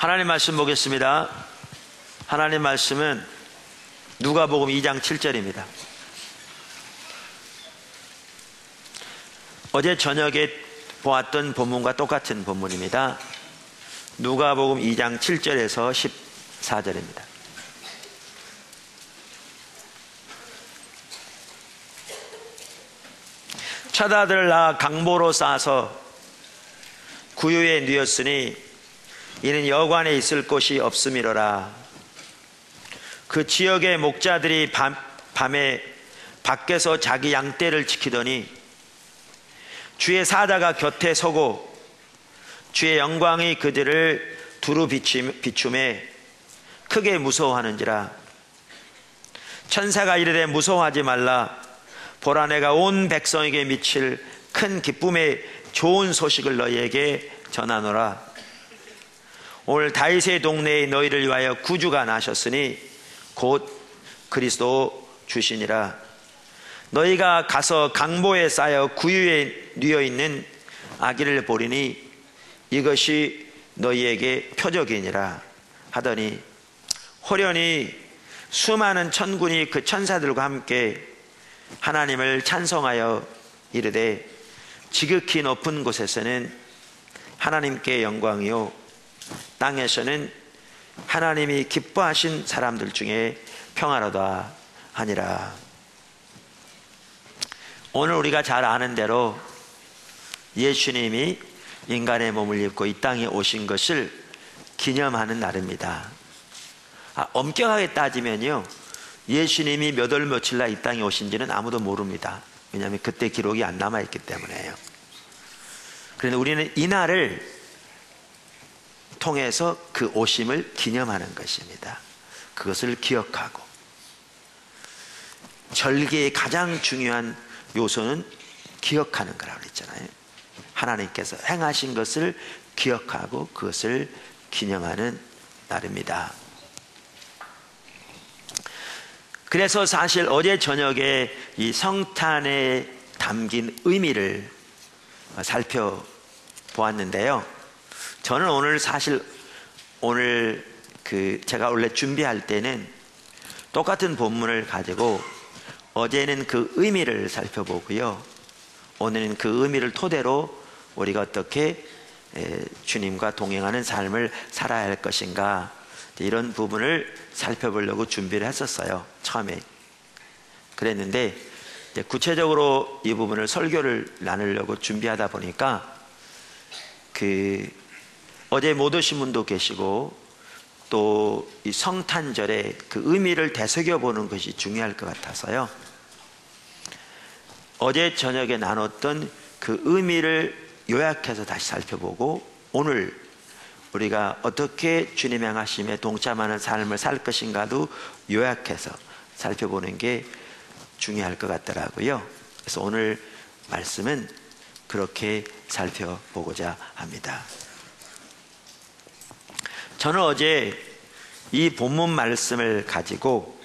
하나님 말씀 보겠습니다. 하나님 말씀은 누가복음 2장 7절입니다. 어제 저녁에 보았던 본문과 똑같은 본문입니다. 누가복음 2장 7절에서 14절입니다. 처자들을 낳아 강보로 쌓아서 구유에 누였으니 이는 여관에 있을 곳이 없음이로라. 그 지역의 목자들이 밤에 밖에서 자기 양떼를 지키더니 주의 사자가 곁에 서고 주의 영광이 그들을 두루 비춤에 크게 무서워하는지라. 천사가 이르되 무서워하지 말라. 보라, 내가 온 백성에게 미칠 큰 기쁨의 좋은 소식을 너희에게 전하노라. 오늘 다윗의 동네에 너희를 위하여 구주가 나셨으니 곧 그리스도 주시니라. 너희가 가서 강보에 쌓여 구유에 누워 있는 아기를 보리니 이것이 너희에게 표적이니라 하더니 호련히 수많은 천군이 그 천사들과 함께 하나님을 찬송하여 이르되 지극히 높은 곳에서는 하나님께 영광이요 땅에서는 하나님이 기뻐하신 사람들 중에 평화로다 하니라. 오늘 우리가 잘 아는 대로 예수님이 인간의 몸을 입고 이 땅에 오신 것을 기념하는 날입니다. 엄격하게 따지면요, 예수님이 몇 월 며칠 날 이 땅에 오신지는 아무도 모릅니다. 왜냐하면 그때 기록이 안 남아있기 때문에요. 그런데 우리는 이 날을 통해서 그 오심을 기념하는 것입니다. 그것을 기억하고, 절기의 가장 중요한 요소는 기억하는 거라고 그랬잖아요. 하나님께서 행하신 것을 기억하고 그것을 기념하는 날입니다. 그래서 사실 어제 저녁에 이 성탄에 담긴 의미를 살펴보았는데요. 저는 오늘 제가 원래 준비할 때는 똑같은 본문을 가지고 어제는 그 의미를 살펴보고요, 오늘은 그 의미를 토대로 우리가 어떻게 주님과 동행하는 삶을 살아야 할 것인가, 이런 부분을 살펴보려고 준비를 했었어요. 처음에 그랬는데 이제 구체적으로 이 부분을 설교를 나누려고 준비하다 보니까 어제 못 오신 분도 계시고 또 이 성탄절의 그 의미를 되새겨보는 것이 중요할 것 같아서요, 어제 저녁에 나눴던 그 의미를 요약해서 다시 살펴보고 오늘 우리가 어떻게 주님의 행하심에 동참하는 삶을 살 것인가도 요약해서 살펴보는 게 중요할 것 같더라고요. 그래서 오늘 말씀은 그렇게 살펴보고자 합니다. 저는 어제 이 본문 말씀을 가지고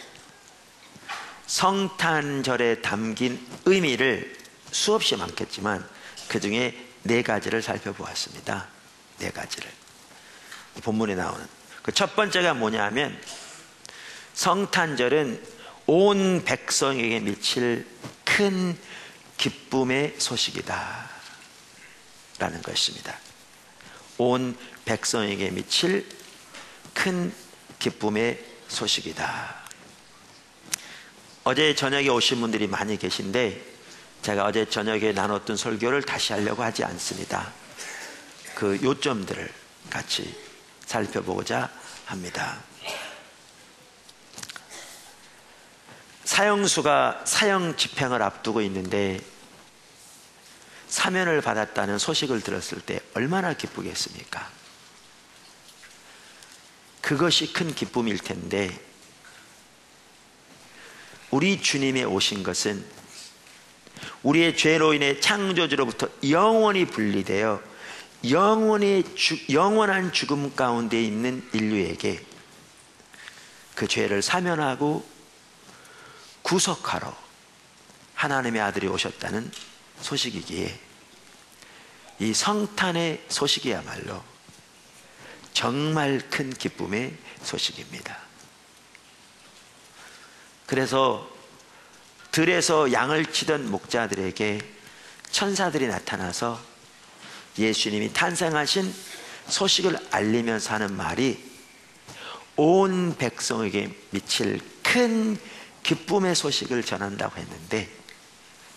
성탄절에 담긴 의미를 수없이 많겠지만 그 중에 4가지를 살펴보았습니다. 4가지를. 본문에 나오는 그 첫 번째가 뭐냐면, 성탄절은 온 백성에게 미칠 큰 기쁨의 소식이다 라는 것입니다. 온 백성에게 미칠 큰 기쁨의 소식이다. 어제 저녁에 오신 분들이 많이 계신데 제가 어제 저녁에 나눴던 설교를 다시 하려고 하지 않습니다. 그 요점들을 같이 살펴보고자 합니다. 사형수가 사형 집행을 앞두고 있는데 사면을 받았다는 소식을 들었을 때 얼마나 기쁘겠습니까? 그것이 큰 기쁨일 텐데, 우리 주님의 오신 것은 우리의 죄로 인해 창조주로부터 영원히 분리되어 영원한 죽음 가운데 있는 인류에게 그 죄를 사면하고 구속하러 하나님의 아들이 오셨다는 소식이기에 이 성탄의 소식이야말로 정말 큰 기쁨의 소식입니다. 그래서 들에서 양을 치던 목자들에게 천사들이 나타나서 예수님이 탄생하신 소식을 알리면서 하는 말이 온 백성에게 미칠 큰 기쁨의 소식을 전한다고 했는데,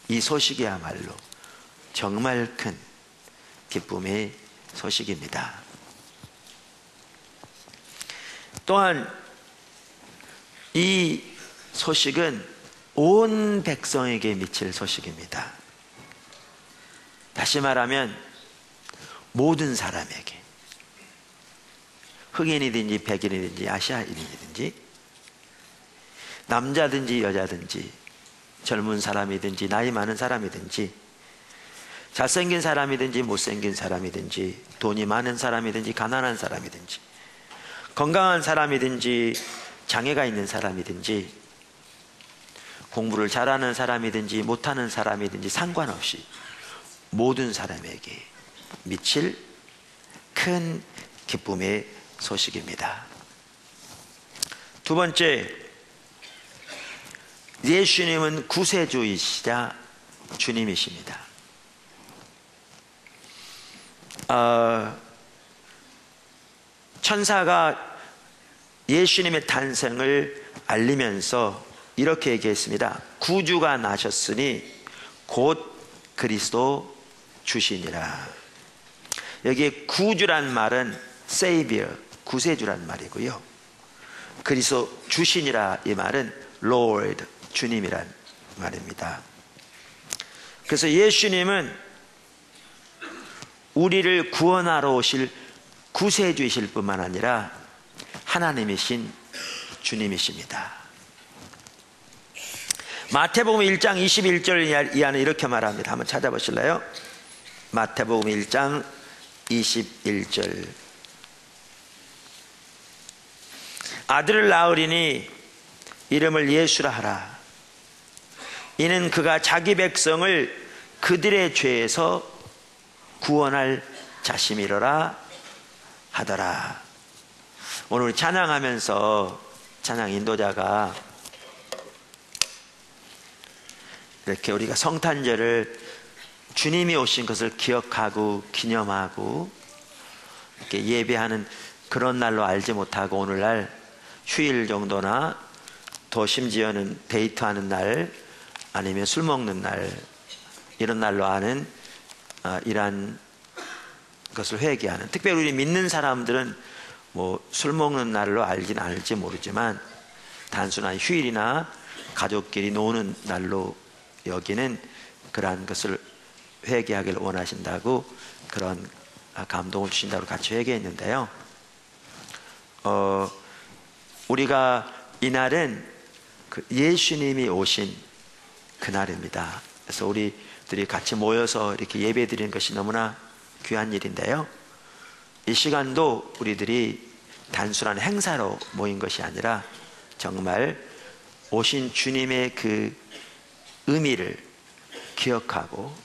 이 소식이야말로 정말 큰 기쁨의 소식입니다. 또한 이 소식은 온 백성에게 미칠 소식입니다. 다시 말하면 모든 사람에게, 흑인이든지 백인이든지 아시아인이든지, 남자든지 여자든지, 젊은 사람이든지 나이 많은 사람이든지, 잘생긴 사람이든지 못생긴 사람이든지, 돈이 많은 사람이든지 가난한 사람이든지, 건강한 사람이든지 장애가 있는 사람이든지, 공부를 잘하는 사람이든지 못하는 사람이든지 상관없이 모든 사람에게 미칠 큰 기쁨의 소식입니다. 두 번째, 예수님은 구세주이시자 주님이십니다. 천사가 예수님의 탄생을 알리면서 이렇게 얘기했습니다. 구주가 나셨으니 곧 그리스도 주시니라. 여기에 구주란 말은 Savior, 구세주란 말이고요, 그리스도 주시니라 이 말은 Lord, 주님이란 말입니다. 그래서 예수님은 우리를 구원하러 오실 구세주이실 뿐만 아니라 하나님이신 주님이십니다. 마태복음 1장 21절 이하는 이렇게 말합니다. 한번 찾아보실래요? 마태복음 1장 21절. 아들을 낳으리니 이름을 예수라 하라. 이는 그가 자기 백성을 그들의 죄에서 구원할 자심이로라 하더라. 오늘 우리 찬양하면서 찬양 인도자가 이렇게 우리가 성탄절을 주님이 오신 것을 기억하고 기념하고 이렇게 예배하는 그런 날로 알지 못하고 오늘날 휴일 정도나 더 심지어는 데이트하는 날 아니면 술 먹는 날 이런 날로 아는 이러한 것을 회개하는, 특별히 우리 믿는 사람들은 뭐 술 먹는 날로 알긴 알지 모르지만 단순한 휴일이나 가족끼리 노는 날로 여기는 그러한 것을 회개하기를 원하신다고 그런 감동을 주신다고 같이 회개했는데요. 우리가 이날은 예수님이 오신 그날입니다. 그래서 우리들이 같이 모여서 이렇게 예배 드리는 것이 너무나 귀한 일인데요, 이 시간도 우리들이 단순한 행사로 모인 것이 아니라 정말 오신 주님의 그 의미를 기억하고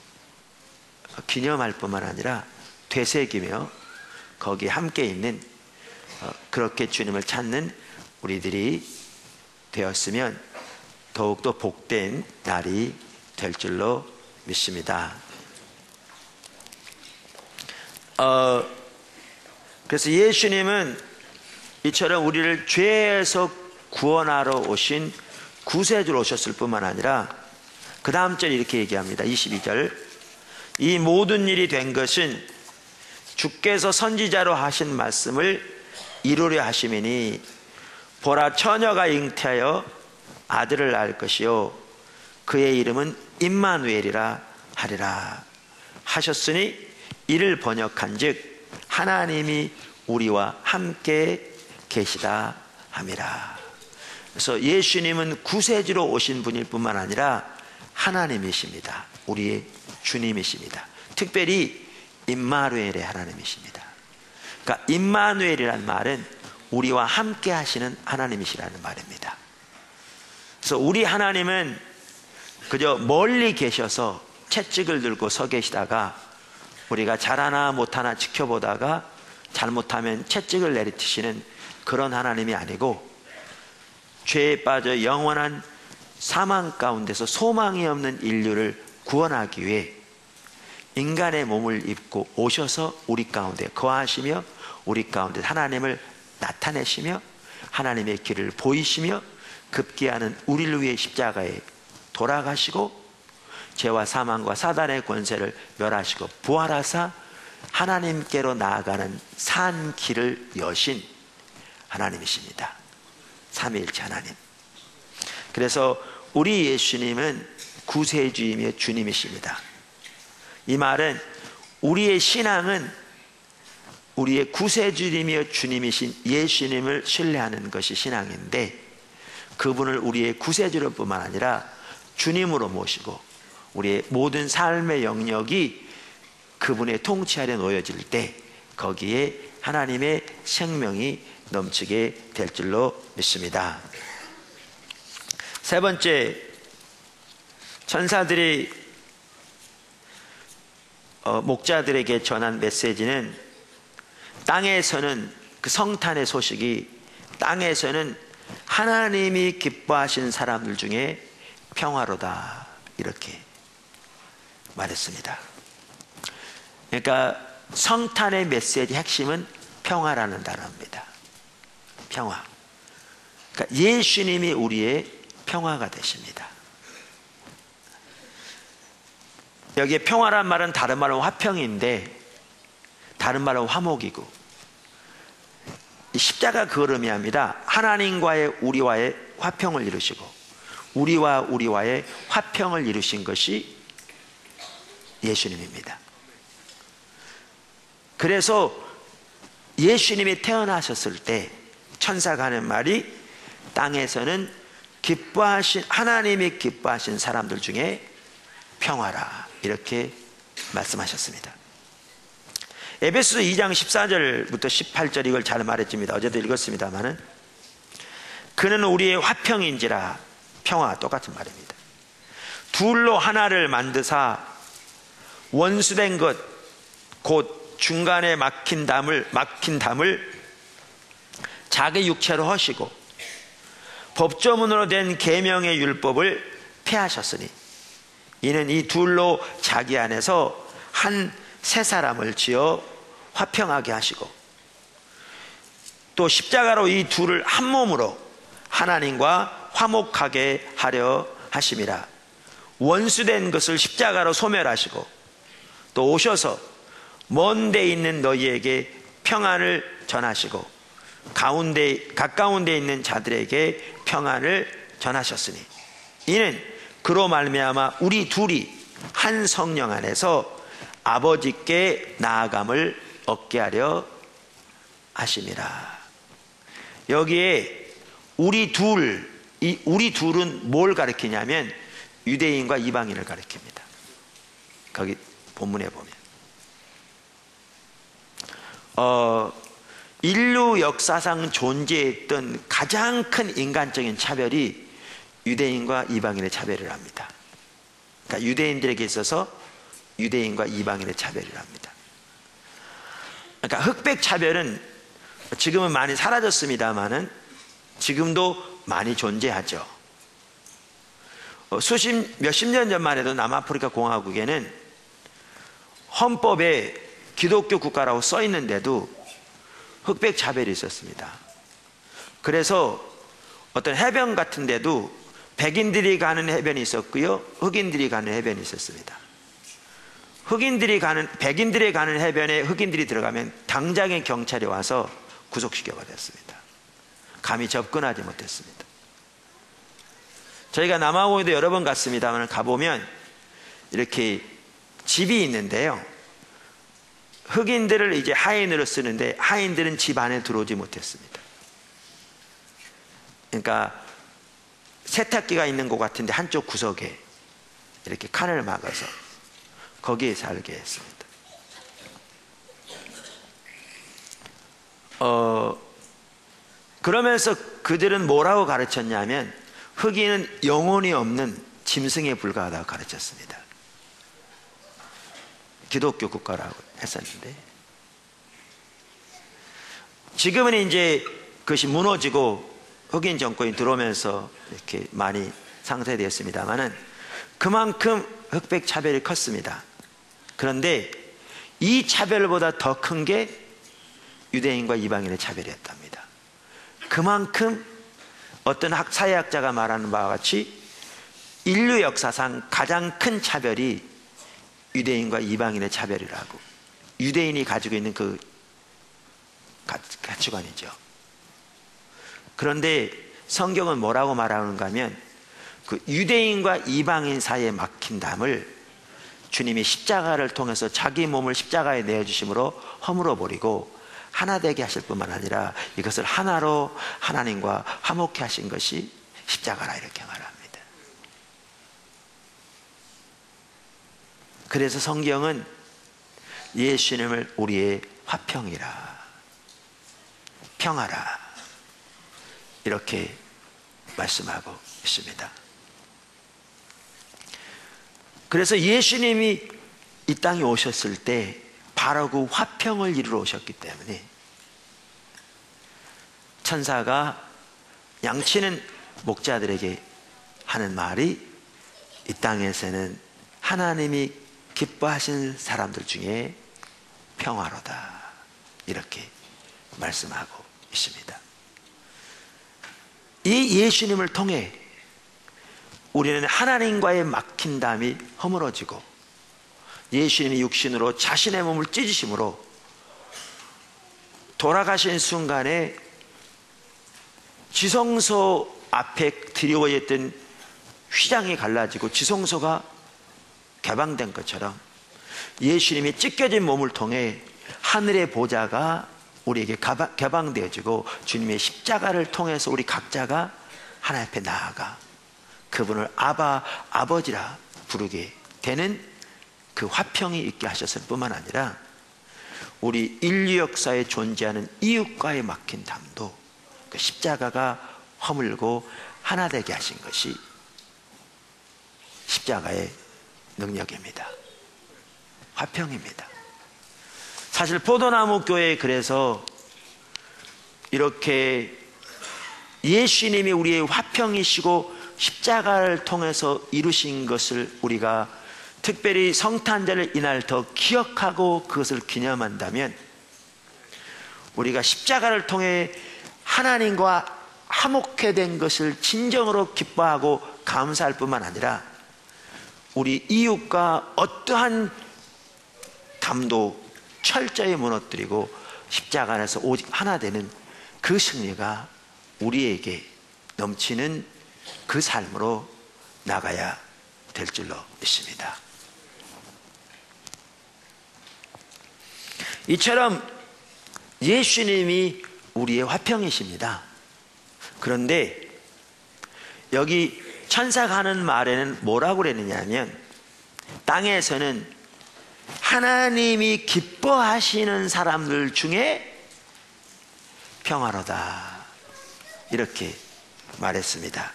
기념할 뿐만 아니라 되새기며 거기에 함께 있는 그렇게 주님을 찾는 우리들이 되었으면 더욱더 복된 날이 될 줄로 믿습니다. 그래서 예수님은 이처럼 우리를 죄에서 구원하러 오신 구세주로 오셨을 뿐만 아니라 그 다음 절에 이렇게 얘기합니다. 22절. 이 모든 일이 된 것은 주께서 선지자로 하신 말씀을 이루려 하심이니 보라, 처녀가 잉태하여 아들을 낳을 것이요 그의 이름은 임마누엘이라 하리라 하셨으니 이를 번역한즉 하나님이 우리와 함께 계시다 함이라. 그래서 예수님은 구세주로 오신 분일 뿐만 아니라 하나님이십니다. 우리의 주님이십니다. 특별히 임마누엘의 하나님이십니다. 그러니까 임마누엘이란 말은 우리와 함께 하시는 하나님이시라는 말입니다. 그래서 우리 하나님은 그저 멀리 계셔서 채찍을 들고 서 계시다가 우리가 잘하나 못하나 지켜보다가 잘못하면 채찍을 내리치시는 그런 하나님이 아니고, 죄에 빠져 영원한 사망 가운데서 소망이 없는 인류를 구원하기 위해 인간의 몸을 입고 오셔서 우리 가운데 거하시며 우리 가운데 하나님을 나타내시며 하나님의 길을 보이시며 급기야는 우리를 위해 십자가에 돌아가시고 죄와 사망과 사단의 권세를 멸하시고 부활하사 하나님께로 나아가는 산 길을 여신 하나님이십니다. 삼위일체 하나님. 그래서 우리 예수님은 구세주이며 주님이십니다. 이 말은 우리의 신앙은 우리의 구세주이며 주님이신 예수님을 신뢰하는 것이 신앙인데, 그분을 우리의 구세주로 뿐만 아니라 주님으로 모시고 우리의 모든 삶의 영역이 그분의 통치 아래 놓여질 때 거기에 하나님의 생명이 넘치게 될 줄로 믿습니다. 세 번째, 천사들이 목자들에게 전한 메시지는, 땅에서는 그 성탄의 소식이 땅에서는 하나님이 기뻐하신 사람들 중에 평화로다, 이렇게 말했습니다. 그러니까 성탄의 메시지 핵심은 평화라는 단어입니다. 평화. 그러니까 예수님이 우리의 평화가 되십니다. 여기에 평화란 말은 다른 말로 화평인데, 다른 말로 화목이고, 십자가 그걸 의미합니다. 하나님과의 우리와의 화평을 이루시고 우리와 우리와의 화평을 이루신 것이 예수님입니다. 그래서 예수님이 태어나셨을 때 천사가 하는 말이, 땅에서는 기뻐하신 하나님이 기뻐하신 사람들 중에 평화라, 이렇게 말씀하셨습니다. 에베소서 2장 14절부터 18절, 이걸 잘 말해줍니다. 어제도 읽었습니다마는, 그는 우리의 화평인지라. 평화, 똑같은 말입니다. 둘로 하나를 만드사 원수된 것 곧 중간에 막힌 담을 자기 육체로 하시고 법조문으로 된 계명의 율법을 폐하셨으니, 이는 이 둘로 자기 안에서 한 새 사람을 지어 화평하게 하시고 또 십자가로 이 둘을 한 몸으로 하나님과 화목하게 하려 하심이라. 원수된 것을 십자가로 소멸하시고 또 오셔서 먼 데 있는 너희에게 평안을 전하시고 가까운 데 있는 자들에게 평안을 전하셨으니, 이는 그로 말미암아 우리 둘이 한 성령 안에서 아버지께 나아감을 얻게 하려 하심이라. 여기에 우리 둘은 뭘 가리키냐면 유대인과 이방인을 가리킵니다. 거기 본문에 보면 인류 역사상 존재했던 가장 큰 인간적인 차별이 유대인과 이방인의 차별을 합니다. 그러니까 유대인들에게 있어서 유대인과 이방인의 차별을 합니다. 그러니까 흑백 차별은 지금은 많이 사라졌습니다만은 지금도 많이 존재하죠. 몇십 년 전만 해도 남아프리카 공화국에는 헌법에 기독교 국가라고 써 있는데도 흑백 차별이 있었습니다. 그래서 어떤 해변 같은 데도 백인들이 가는 해변이 있었고요, 흑인들이 가는 해변이 있었습니다. 백인들이 가는 해변에 흑인들이 들어가면 당장에 경찰이 와서 구속시켜 버렸습니다. 감히 접근하지 못했습니다. 저희가 남아공에도 여러 번 갔습니다만, 가보면 이렇게 집이 있는데요, 흑인들을 이제 하인으로 쓰는데 하인들은 집 안에 들어오지 못했습니다. 그러니까 세탁기가 있는 것 같은데 한쪽 구석에 이렇게 칸을 막아서 거기에 살게 했습니다. 그러면서 그들은 뭐라고 가르쳤냐면, 흑인은 영혼이 없는 짐승에 불과하다고 가르쳤습니다. 기독교 국가라고 했었는데, 지금은 이제 그것이 무너지고 흑인 정권이 들어오면서 이렇게 많이 상쇄되었습니다만은 그만큼 흑백 차별이 컸습니다. 그런데 이 차별보다 더 큰 게 유대인과 이방인의 차별이었답니다. 그만큼 어떤 사회학자가 말하는 바와 같이 인류 역사상 가장 큰 차별이 유대인과 이방인의 차별이라고, 유대인이 가지고 있는 그 가치관이죠. 그런데 성경은 뭐라고 말하는가 하면 그 유대인과 이방인 사이에 막힌 담을 주님이 십자가를 통해서 자기 몸을 십자가에 내어주심으로 허물어 버리고 하나 되게 하실 뿐만 아니라 이것을 하나로 하나님과 화목케 하신 것이 십자가라, 이렇게 말합니다. 그래서 성경은 예수님을 우리의 화평이라, 평화라, 이렇게 말씀하고 있습니다. 그래서 예수님이 이 땅에 오셨을 때 바로 그 화평을 이루러 오셨기 때문에 천사가 양치는 목자들에게 하는 말이 이 땅에서는 하나님이 기뻐하신 사람들 중에 평화로다, 이렇게 말씀하고 있습니다. 이 예수님을 통해 우리는 하나님과의 막힌 담이 허물어지고 예수님이 육신으로 자신의 몸을 찢으심으로 돌아가신 순간에 지성소 앞에 드리워졌던 휘장이 갈라지고 지성소가 개방된 것처럼 예수님이 찢겨진 몸을 통해 하늘의 보좌가 우리에게 개방되어지고 주님의 십자가를 통해서 우리 각자가 하나님 앞에 나아가 그분을 아바, 아버지라 부르게 되는 그 화평이 있게 하셨을 뿐만 아니라 우리 인류 역사에 존재하는 이웃과의 막힌 담도 그 십자가가 허물고 하나 되게 하신 것이 십자가의 능력입니다. 화평입니다. 사실 포도나무 교회, 그래서 이렇게 예수님이 우리의 화평이시고 십자가를 통해서 이루신 것을 우리가 특별히 성탄절을 이날 더 기억하고 그것을 기념한다면 우리가 십자가를 통해 하나님과 화목해 된 것을 진정으로 기뻐하고 감사할 뿐만 아니라 우리 이웃과 어떠한 담도 철저히 무너뜨리고 십자가 안에서 오직 하나 되는 그 승리가 우리에게 넘치는 그 삶으로 나가야 될 줄로 믿습니다. 이처럼 예수님이 우리의 화평이십니다. 그런데 여기 천사가 하는 말에는 뭐라고 그랬느냐 하면 땅에서는 하나님이 기뻐하시는 사람들 중에 평화로다, 이렇게 말했습니다.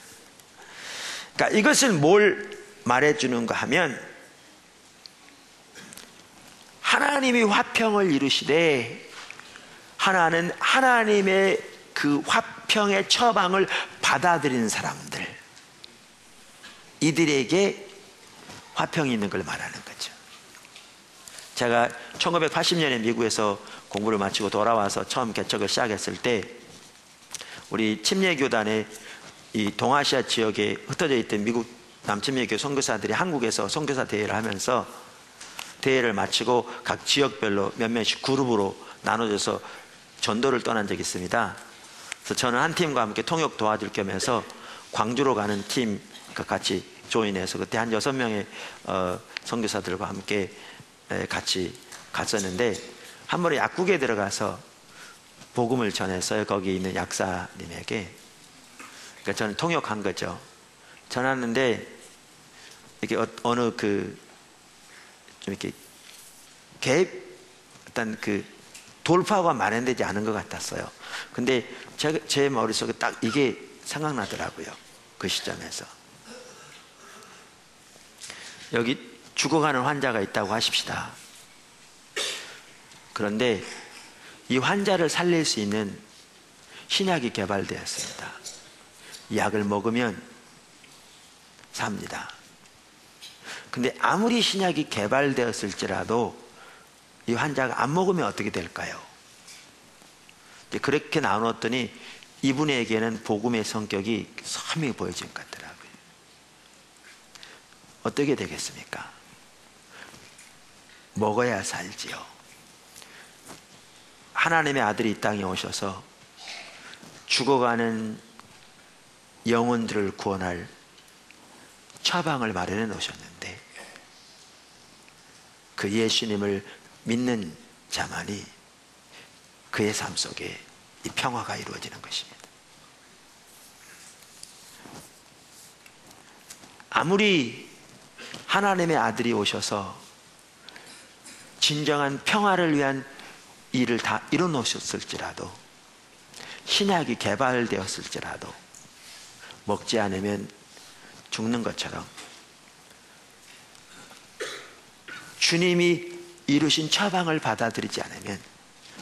그러니까 이것을 뭘 말해주는가 하면 하나님이 화평을 이루시되 하나는 하나님의 그 화평의 처방을 받아들이는 사람들, 이들에게 화평이 있는 걸 말하는 거죠. 제가 1980년에 미국에서 공부를 마치고 돌아와서 처음 개척을 시작했을 때 우리 침례교단의 이 동아시아 지역에 흩어져 있던 미국 남침례교 선교사들이 한국에서 선교사 대회를 하면서 대회를 마치고 각 지역별로 몇 명씩 그룹으로 나눠져서 전도를 떠난 적이 있습니다. 그래서 저는 한 팀과 함께 통역 도와줄 겸해서 광주로 가는 팀 같이 조인해서 그때 한 6명의 선교사들과 함께 같이 갔었는데 한 번에 약국에 들어가서 복음을 전했어요. 거기 있는 약사님에게. 그러니까 저는 통역한 거죠. 전하는데 이게 어느 그 좀 이렇게 어떤 그 돌파가 마련되지 않은 것 같았어요. 근데 제 머릿속에 딱 이게 생각나더라고요. 그 시점에서. 여기 죽어가는 환자가 있다고 하십시다. 그런데 이 환자를 살릴 수 있는 신약이 개발되었습니다. 이 약을 먹으면 삽니다. 근데 아무리 신약이 개발되었을지라도 이 환자가 안 먹으면 어떻게 될까요? 그렇게 나눴더니 이분에게는 복음의 성격이 선명히 보여진 것 같더라고요. 어떻게 되겠습니까? 먹어야 살지요. 하나님의 아들이 이 땅에 오셔서 죽어가는 영혼들을 구원할 처방을 마련해 놓으셨는데, 그 예수님을 믿는 자만이 그의 삶 속에 이 평화가 이루어지는 것입니다. 아무리 하나님의 아들이 오셔서 진정한 평화를 위한 일을 다 이뤄놓으셨을지라도, 신약이 개발되었을지라도 먹지 않으면 죽는 것처럼 주님이 이루신 처방을 받아들이지 않으면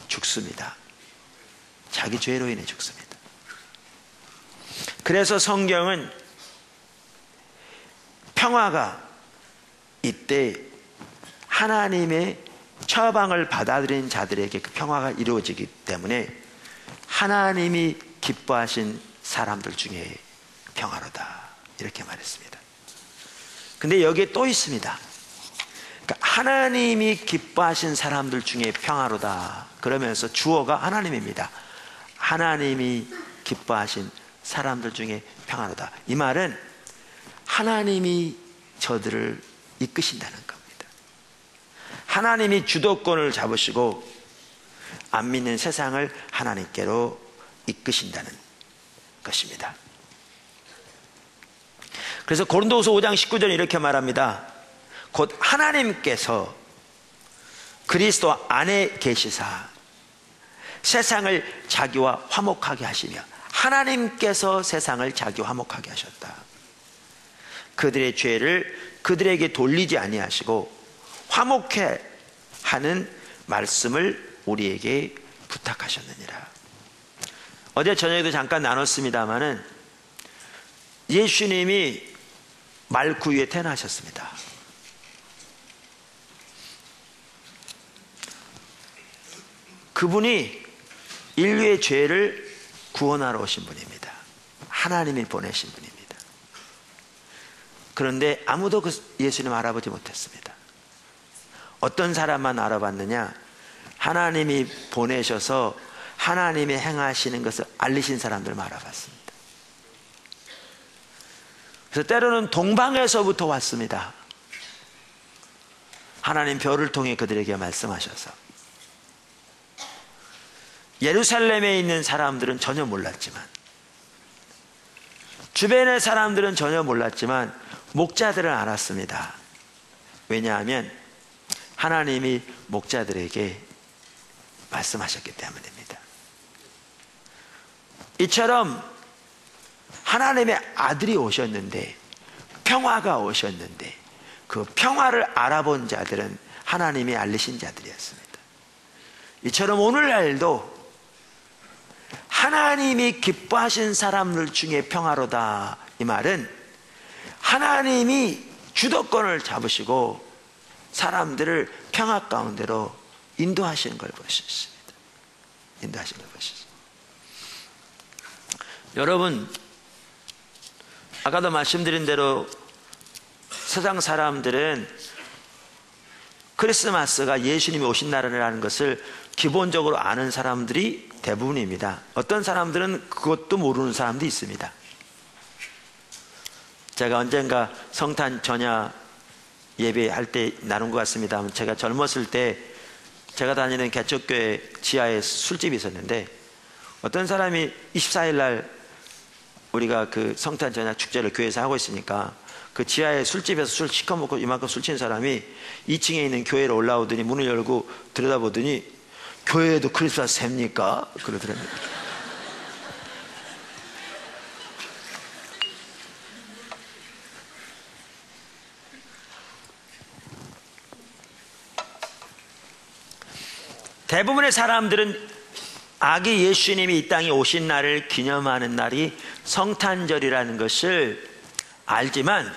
죽습니다. 자기 죄로 인해 죽습니다. 그래서 성경은 평화가 이때 하나님의 처방을 받아들인 자들에게 그 평화가 이루어지기 때문에 하나님이 기뻐하신 사람들 중에 평화로다, 이렇게 말했습니다. 근데 여기에 또 있습니다. 그러니까 하나님이 기뻐하신 사람들 중에 평화로다 그러면서 주어가 하나님입니다. 하나님이 기뻐하신 사람들 중에 평화로다. 이 말은 하나님이 저들을 이끄신다는 겁니다. 하나님이 주도권을 잡으시고 안 믿는 세상을 하나님께로 이끄신다는 것입니다. 그래서 고린도후서 5장 19절에 이렇게 말합니다. 곧 하나님께서 그리스도 안에 계시사 세상을 자기와 화목하게 하시며, 하나님께서 세상을 자기와 화목하게 하셨다. 그들의 죄를 그들에게 돌리지 아니하시고 화목해 하는 말씀을 우리에게 부탁하셨느니라. 어제 저녁에도 잠깐 나눴습니다마는 예수님이 말구 위에 태어나셨습니다. 그분이 인류의 죄를 구원하러 오신 분입니다. 하나님이 보내신 분입니다. 그런데 아무도 그 예수님 알아보지 못했습니다. 어떤 사람만 알아봤느냐? 하나님이 보내셔서 하나님이 행하시는 것을 알리신 사람들만 알아봤습니다. 그래서 때로는 동방에서부터 왔습니다. 하나님 별을 통해 그들에게 말씀하셔서. 예루살렘에 있는 사람들은 전혀 몰랐지만, 주변의 사람들은 전혀 몰랐지만 목자들은 알았습니다. 왜냐하면 하나님이 목자들에게 말씀하셨기 때문입니다. 이처럼 하나님의 아들이 오셨는데, 평화가 오셨는데, 그 평화를 알아본 자들은 하나님이 알리신 자들이었습니다. 이처럼 오늘날도 하나님이 기뻐하신 사람들 중에 평화로다, 이 말은 하나님이 주도권을 잡으시고 사람들을 평화 가운데로 인도하시는 걸 볼 수 있습니다. 인도하시는 걸 볼 수 있습니다. 여러분, 아까도 말씀드린 대로 세상 사람들은 크리스마스가 예수님이 오신 날이라는 것을 기본적으로 아는 사람들이 대부분입니다. 어떤 사람들은 그것도 모르는 사람도 있습니다. 제가 언젠가 성탄 전야 예배할 때 나눈 것 같습니다. 제가 젊었을 때 제가 다니는 개척교회 지하에 술집이 있었는데, 어떤 사람이 24일 날 우리가 그 성탄 전야 축제를 교회에서 하고 있으니까 그 지하에 술집에서 술 시커먹고 이만큼 술 취한 사람이 2층에 있는 교회로 올라오더니 문을 열고 들여다보더니 교회에도 크리스마스 셉니까? 그러더랍니다. 대부분의 사람들은 아기 예수님이 이 땅에 오신 날을 기념하는 날이 성탄절이라는 것을 알지만,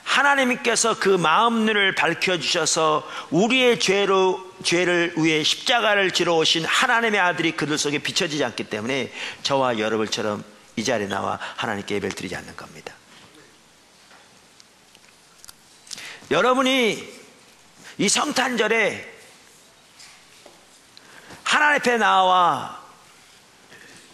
하나님께서 그 마음눈을 밝혀주셔서 우리의 죄를 위해 십자가를 지러 오신 하나님의 아들이 그들 속에 비춰지지 않기 때문에 저와 여러분처럼 이 자리에 나와 하나님께 예배를 드리지 않는 겁니다. 여러분이 이 성탄절에 하나님 앞에 나와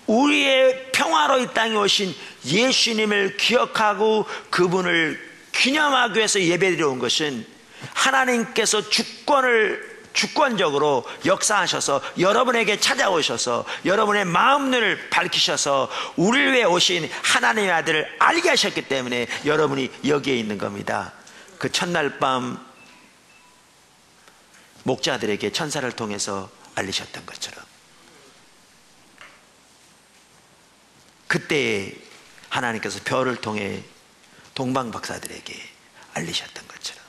우리의 평화로 이 땅에 오신 예수님을 기억하고 그분을 기념하기 위해서 예배드려 온 것은, 하나님께서 주권적으로 역사하셔서 여러분에게 찾아오셔서 여러분의 마음눈을 밝히셔서 우리를 위해 오신 하나님의 아들을 알게 하셨기 때문에 여러분이 여기에 있는 겁니다. 그 첫날 밤 목자들에게 천사를 통해서 알리셨던 것처럼, 그때 하나님께서 별을 통해 동방 박사들에게 알리셨던 것처럼.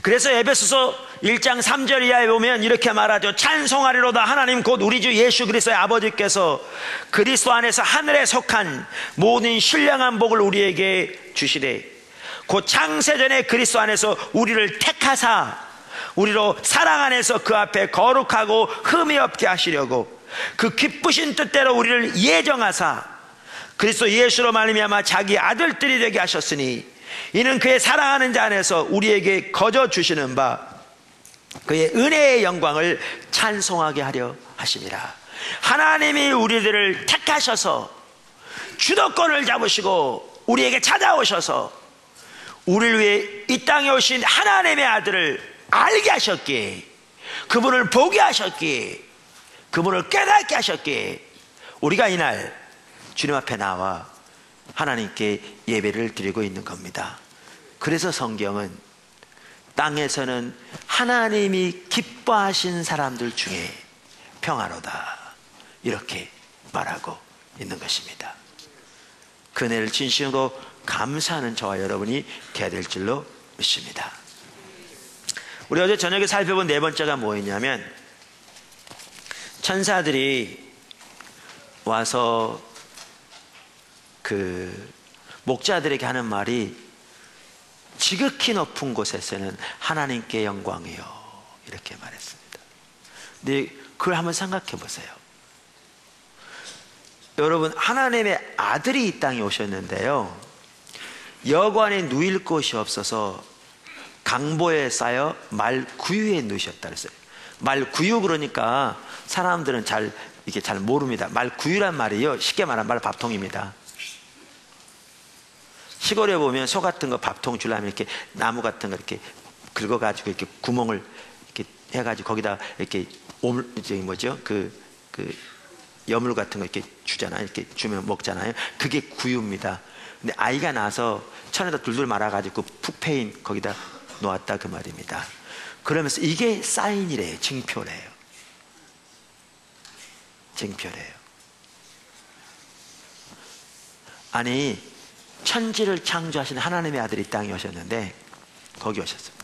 그래서 에베소서 1장 3절 이하에 보면 이렇게 말하죠. 찬송하리로다 하나님 곧 우리 주 예수 그리스도의 아버지께서 그리스도 안에서 하늘에 속한 모든 신령한 복을 우리에게 주시되, 곧 창세전에 그리스도 안에서 우리를 택하사 우리로 사랑 안에서 그 앞에 거룩하고 흠이 없게 하시려고 그 기쁘신 뜻대로 우리를 예정하사 그리스도 예수로 말미암아 자기 아들들이 되게 하셨으니, 이는 그의 사랑하는 자 안에서 우리에게 거저 주시는 바 그의 은혜의 영광을 찬송하게 하려 하심이라. 하나님이 우리들을 택하셔서 주도권을 잡으시고 우리에게 찾아오셔서 우리를 위해 이 땅에 오신 하나님의 아들을 알게 하셨기에, 그분을 보게 하셨기에, 그분을 깨닫게 하셨기에 우리가 이날 주님 앞에 나와 하나님께 예배를 드리고 있는 겁니다. 그래서 성경은 땅에서는 하나님이 기뻐하신 사람들 중에 평화로다 이렇게 말하고 있는 것입니다. 그 은혜를 진심으로 감사하는 저와 여러분이 되어야 될 줄로 믿습니다. 우리 어제 저녁에 살펴본 네 번째가 뭐였냐면, 천사들이 와서 그 목자들에게 하는 말이, 지극히 높은 곳에서는 하나님께 영광이요 이렇게 말했습니다. 근데 그걸 한번 생각해 보세요. 여러분, 하나님의 아들이 이 땅에 오셨는데요, 여관에 누일 곳이 없어서 강보에 쌓여 말구유에 누우셨다 그랬어요. 말구유, 그러니까 사람들은 이게 잘 모릅니다. 말구유란 말이요, 쉽게 말하면 말밥통입니다. 시골에 보면 소 같은 거 밥통 주려면 이렇게 나무 같은 거 이렇게 긁어가지고 이렇게 구멍을 이렇게 해가지고 거기다 이렇게 여물 같은 거 이렇게 주잖아요. 이렇게 주면 먹잖아요. 그게 구유입니다. 근데 아이가 나서 천에다 둘둘 말아가지고 푹 패인 거기다 놓았다 그 말입니다. 그러면서 이게 사인이래요. 증표래요. 증표래요. 아니, 천지를 창조하신 하나님의 아들이 이 땅에 오셨는데 거기 오셨습니다.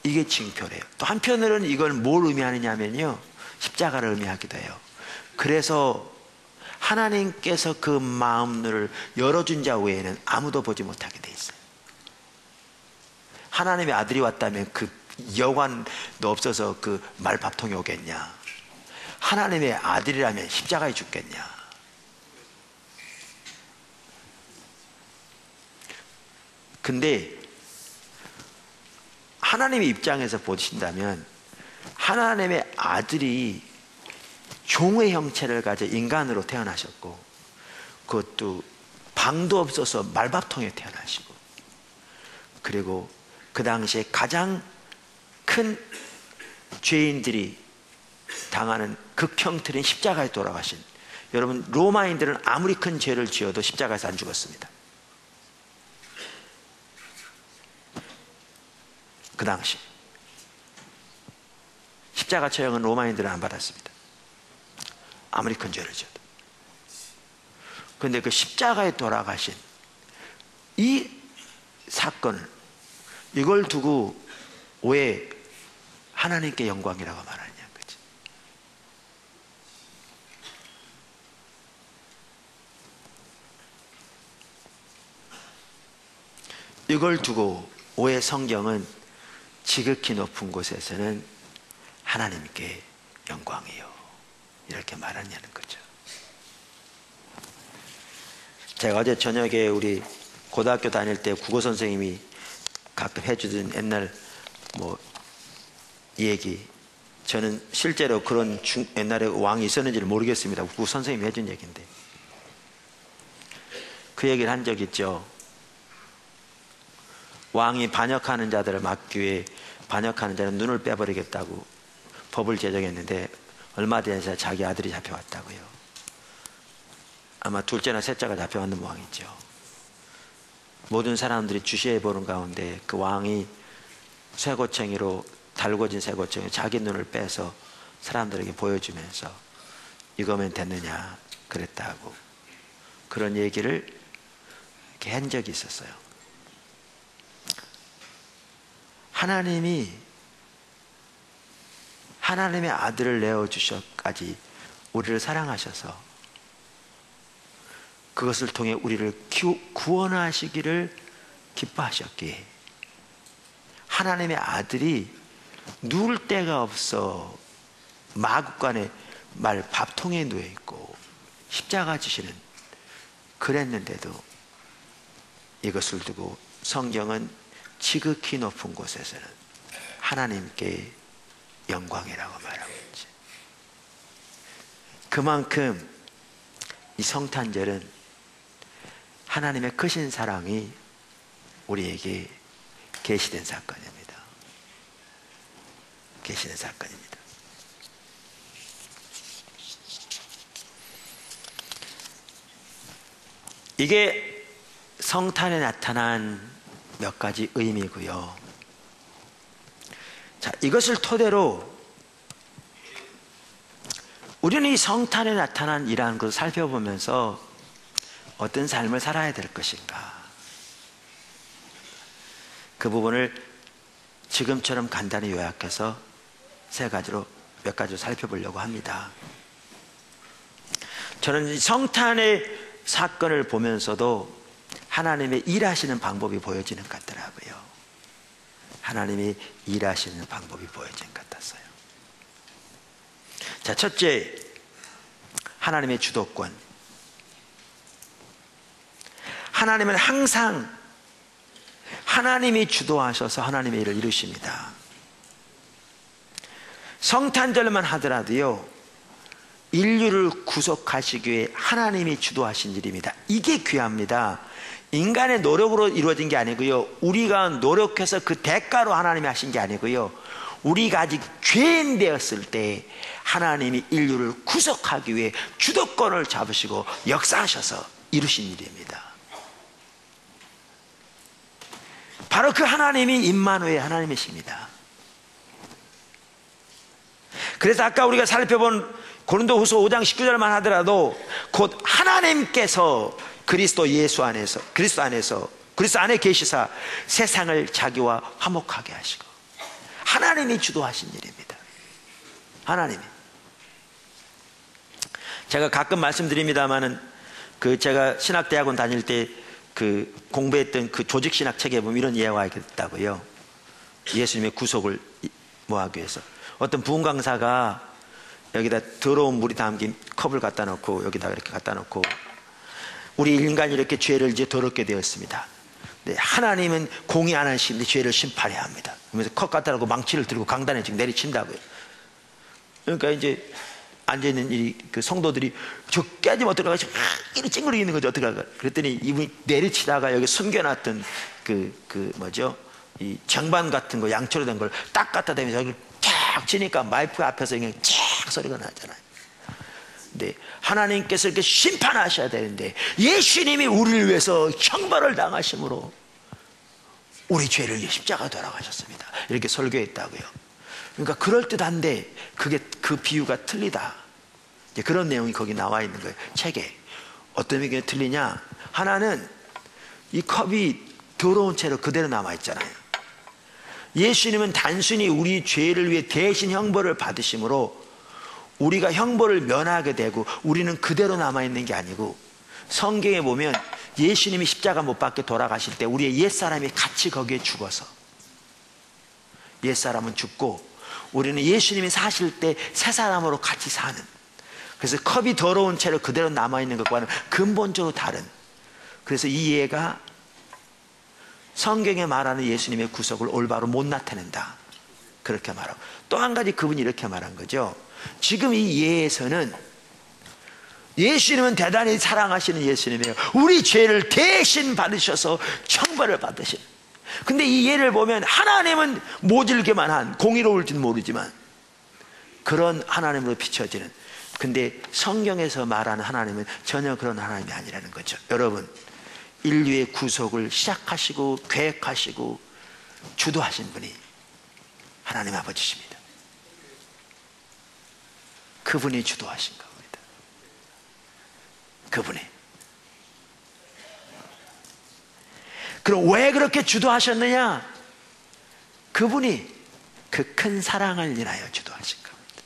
이게 징표래요. 또 한편으로는 이걸 뭘 의미하느냐면요, 십자가를 의미하기도 해요. 그래서 하나님께서 그 마음을 열어준 자 외에는 아무도 보지 못하게 돼 있어요. 하나님의 아들이 왔다면 그 여관도 없어서 그 말밥통이 오겠냐? 하나님의 아들이라면 십자가에 죽겠냐? 근데 하나님의 입장에서 보신다면 하나님의 아들이 종의 형체를 가져 인간으로 태어나셨고, 그것도 방도 없어서 말밥통에 태어나시고, 그리고 그 당시에 가장 큰 죄인들이 당하는 극형틀인 십자가에 돌아가신, 여러분, 로마인들은 아무리 큰 죄를 지어도 십자가에서 안 죽었습니다. 그 당시 십자가 처형은 로마인들은 안 받았습니다. 아무리 큰 죄를 지어도. 그런데 그 십자가에 돌아가신 이 사건을, 이걸 두고 왜 하나님께 영광이라고 말하냐 그치? 이걸 두고 왜 성경은 지극히 높은 곳에서는 하나님께 영광이요 이렇게 말하냐는 거죠. 제가 어제 저녁에 우리 고등학교 다닐 때 국어 선생님이 가끔 해주던 옛날 이 얘기, 저는 실제로 그런 옛날에 왕이 있었는지를 모르겠습니다. 국어 선생님이 해준 얘기인데 그 얘기를 한 적 있죠. 왕이 반역하는 자들을 막기 위해 반역하는 자는 눈을 빼버리겠다고 법을 제정했는데 얼마 뒤에 자기 아들이 잡혀왔다고요. 아마 둘째나 셋째가 잡혀왔는 모양이죠. 모든 사람들이 주시해 보는 가운데 그 왕이 쇠고챙이로 달궈진 쇠고챙이 자기 눈을 빼서 사람들에게 보여주면서 이거면 됐느냐 그랬다고 그런 얘기를 이렇게 한 적이 있었어요. 하나님이 하나님의 아들을 내어주셔까지 우리를 사랑하셔서 그것을 통해 우리를 구원하시기를 기뻐하셨기에 하나님의 아들이 누울 데가 없어 마구간에 말 밥통에 누워있고 십자가 지시는 그랬는데도 이것을 두고 성경은 지극히 높은 곳에서는 하나님께 영광이라고 말하고 있지. 그만큼 이 성탄절은 하나님의 크신 사랑이 우리에게 계시된 사건입니다. 계시된 사건입니다. 이게 성탄에 나타난 몇 가지 의미고요. 자, 이것을 토대로 우리는 이 성탄에 나타난 이러한 것을 살펴보면서 어떤 삶을 살아야 될 것인가, 그 부분을 지금처럼 간단히 요약해서 몇 가지로 살펴보려고 합니다. 저는 이 성탄의 사건을 보면서도 하나님의 일하시는 방법이 보여지는 것 같더라고요. 하나님이 일하시는 방법이 보여지는 것 같았어요. 자, 첫째, 하나님의 주도권. 하나님은 항상 하나님이 주도하셔서 하나님의 일을 이루십니다. 성탄절만 하더라도요, 인류를 구속하시기 위해 하나님이 주도하신 일입니다. 이게 귀합니다. 인간의 노력으로 이루어진 게 아니고요, 우리가 노력해서 그 대가로 하나님이 하신 게 아니고요, 우리가 아직 죄인 되었을 때 하나님이 인류를 구속하기 위해 주도권을 잡으시고 역사하셔서 이루신 일입니다. 바로 그 하나님이 임마누엘 하나님이십니다. 그래서 아까 우리가 살펴본 고린도후서 5장 19절만 하더라도 곧 하나님께서 그리스도 안에 계시사 세상을 자기와 화목하게 하시고, 하나님이 주도하신 일입니다. 하나님이. 제가 가끔 말씀드립니다마는 제가 신학대학원 다닐 때 공부했던 조직신학 책에 보면 이런 예화가 있다고요. 예수님의 구속을 모하기 위해서 어떤 부흥 강사가 여기다 더러운 물이 담긴 컵을 갖다 놓고 여기다 이렇게 갖다 놓고, 우리 인간이 이렇게 죄를 이제 더럽게 되었습니다. 네, 하나님은 공의 안 하시는데 죄를 심판해야 합니다. 그러면서 컵 갖다 놓고 망치를 들고 강단에 지금 내리친다고요. 그러니까 이제 앉아있는 그 성도들이 저 깨지면 어떡하지? 이렇게 찡그리고 있는 거죠. 어떡할까? 그랬더니 이분이 내리치다가 여기 숨겨놨던 이 쟁반 같은 거, 양초로 된 걸 딱 갖다 대면서 여기 쫙 치니까 마이크 앞에서 그냥 쫙 소리가 나잖아요. 근데 하나님께서 이렇게 심판하셔야 되는데 예수님이 우리를 위해서 형벌을 당하심으로 우리 죄를 십자가 돌아가셨습니다. 이렇게 설교했다고요. 그러니까 그럴듯한데 그 비유가 틀리다, 이제 그런 내용이 거기 나와 있는 거예요. 책에. 어떤 의견이 틀리냐? 하나는 이 컵이 더러운 채로 그대로 남아 있잖아요. 예수님은 단순히 우리 죄를 위해 대신 형벌을 받으심으로 우리가 형벌을 면하게 되고 우리는 그대로 남아있는 게 아니고, 성경에 보면 예수님이 십자가 못 박혀 돌아가실 때 우리의 옛사람이 같이 거기에 죽어서, 옛사람은 죽고 우리는 예수님이 사실 때 새사람으로 같이 사는, 그래서 컵이 더러운 채로 그대로 남아있는 것과는 근본적으로 다른, 그래서 이 예가 성경에 말하는 예수님의 구속을 올바로 못 나타낸다, 그렇게 말하고, 또 한 가지 그분이 이렇게 말한 거죠. 지금 이 예에서는 예수님은 대단히 사랑하시는 예수님이에요. 우리 죄를 대신 받으셔서 형벌을 받으신. 근데 이 예를 보면 하나님은 모질게만 한, 공의로울지는 모르지만 그런 하나님으로 비춰지는, 근데 성경에서 말하는 하나님은 전혀 그런 하나님이 아니라는 거죠. 여러분, 인류의 구속을 시작하시고 계획하시고 주도하신 분이 하나님 아버지십니다. 그분이 주도하신 겁니다. 그분이. 그럼 왜 그렇게 주도하셨느냐? 그분이 그 큰 사랑을 인하여 주도하신 겁니다.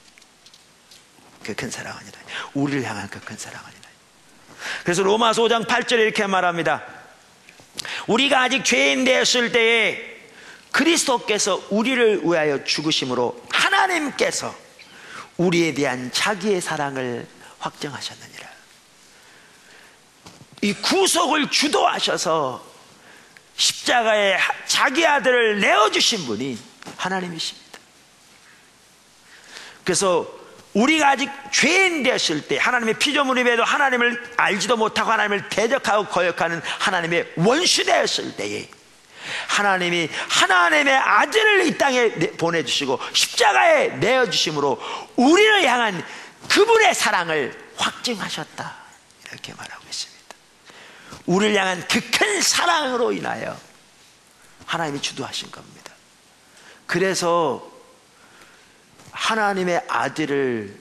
그 큰 사랑을 인하여, 우리를 향한 그 큰 사랑을 인하여. 그래서 로마서 5장 8절에 이렇게 말합니다. 우리가 아직 죄인 되었을 때에 그리스도께서 우리를 위하여 죽으심으로 하나님께서 우리에 대한 자기의 사랑을 확정하셨느니라. 이 구속을 주도하셔서 십자가에 자기 아들을 내어주신 분이 하나님이십니다. 그래서 우리가 아직 죄인 되었을 때, 하나님의 피조물이 돼도 하나님을 알지도 못하고 하나님을 대적하고 거역하는 하나님의 원수 되었을 때에 하나님이 하나님의 아들을 이 땅에 보내주시고 십자가에 내어주심으로 우리를 향한 그분의 사랑을 확증하셨다, 이렇게 말하고 있습니다. 우리를 향한 그 큰 사랑으로 인하여 하나님이 주도하신 겁니다. 그래서 하나님의 아들을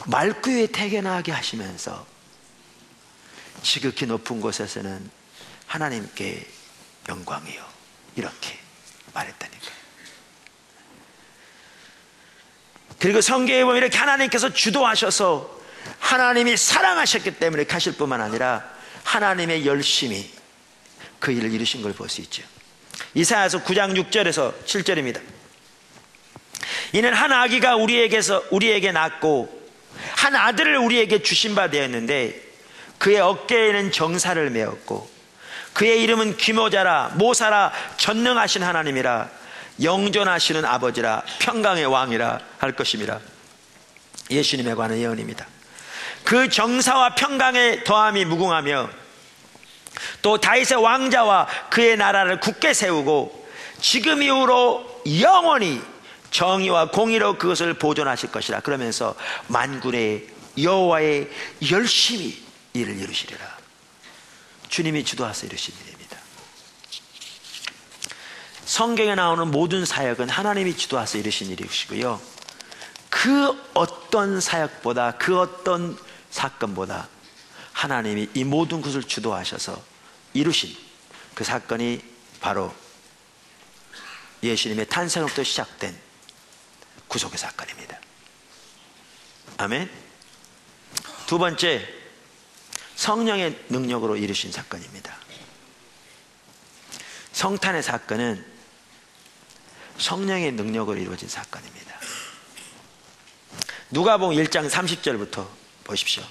말구에 태어나게 하시면서 지극히 높은 곳에서는 하나님께 영광이요, 이렇게 말했다니까요. 그리고 성경에 보면 이렇게 하나님께서 주도하셔서 하나님이 사랑하셨기 때문에 가실 뿐만 아니라 하나님의 열심히 그 일을 이루신 걸 볼 수 있죠. 이사야서 9장 6절에서 7절입니다. 이는 한 아기가 우리에게 낳고 한 아들을 우리에게 주신 바 되었는데 그의 어깨에는 정사를 메었고 그의 이름은 귀모자라 모사라 전능하신 하나님이라 영존하시는 아버지라 평강의 왕이라 할 것임이라. 예수님에 관한 예언입니다. 그 정사와 평강의 더함이 무궁하며 또 다윗의 왕자와 그의 나라를 굳게 세우고 지금 이후로 영원히 정의와 공의로 그것을 보존하실 것이라. 그러면서 만군의 여호와의 열심히 일을 이루시리라. 주님이 주도하셔서 이루신 일입니다. 성경에 나오는 모든 사역은 하나님이 주도하셔서 이루신 일이시고요, 그 어떤 사역보다, 그 어떤 사건보다 하나님이 이 모든 것을 주도하셔서 이루신 그 사건이 바로 예수님의 탄생부터 시작된 구속의 사건입니다. 아멘. 두 번째, 성령의 능력으로 이루신 사건입니다. 성탄의 사건은 성령의 능력으로 이루어진 사건입니다. 누가복음 1장 30절부터 보십시오.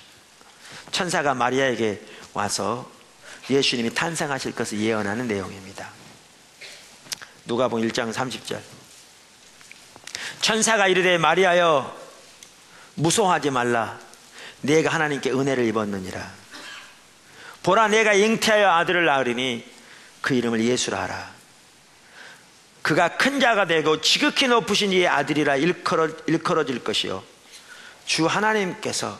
천사가 마리아에게 와서 예수님이 탄생하실 것을 예언하는 내용입니다. 누가복음 1장 30절. 천사가 이르되 마리아여 무서워하지 말라. 네가 하나님께 은혜를 입었느니라. 보라, 내가 잉태하여 아들을 낳으리니 그 이름을 예수라 하라. 그가 큰 자가 되고 지극히 높으신 이의 아들이라 일컬어질 것이요 주 하나님께서